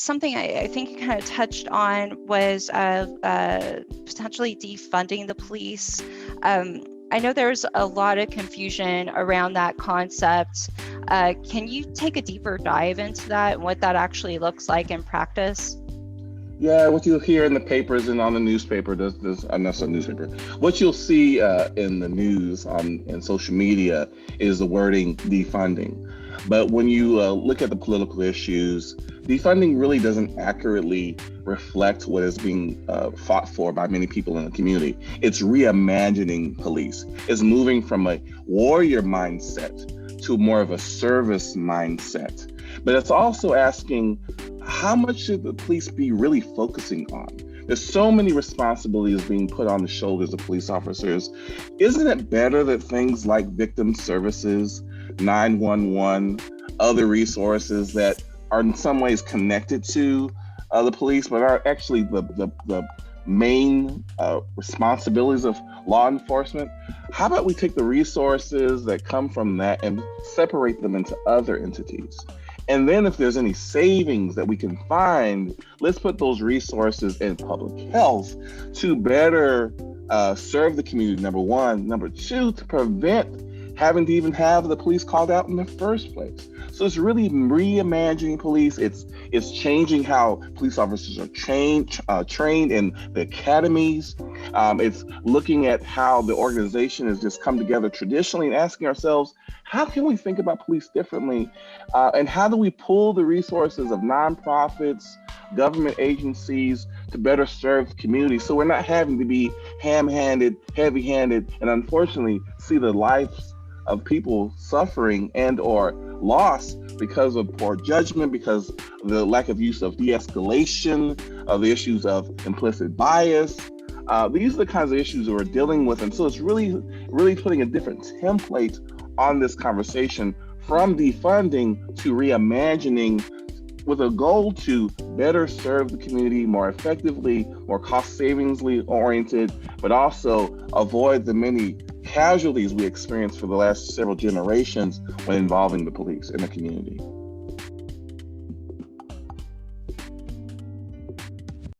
something I think you kind of touched on was potentially defunding the police. I know there's a lot of confusion around that concept. Can you take a deeper dive into that and what that actually looks like in practice? Yeah, what you'll hear in the papers and on the newspaper, not a newspaper. What you'll see in the news and social media is the wording defunding. But when you look at the political issues, defunding really doesn't accurately reflect what is being fought for by many people in the community. It's reimagining police. It's moving from a warrior mindset to more of a service mindset. But it's also asking, how much should the police be really focusing on? There's so many responsibilities being put on the shoulders of police officers. Isn't it better that things like victim services, 911, other resources that are in some ways connected to the police, but are actually the main responsibilities of law enforcement? How about we take the resources that come from that and separate them into other entities? And then if there's any savings that we can find, let's put those resources in public health to better serve the community, number one. Number two, to prevent having to even have the police called out in the first place. So it's really reimagining police. It's changing how police officers are trained in the academies. It's looking at how the organization has just come together traditionally and asking ourselves, how can we think about police differently? And how do we pull the resources of nonprofits, government agencies to better serve the community so we're not having to be ham-handed, heavy-handed, and unfortunately see the lives of people suffering and or loss because of poor judgment, because of the lack of use of de-escalation, of the issues of implicit bias. These are the kinds of issues that we're dealing with. And so it's really putting a different template on this conversation from defunding to reimagining, with a goal to better serve the community more effectively, more cost savingly oriented, but also avoid the many casualties we experienced for the last several generations when involving the police in the community.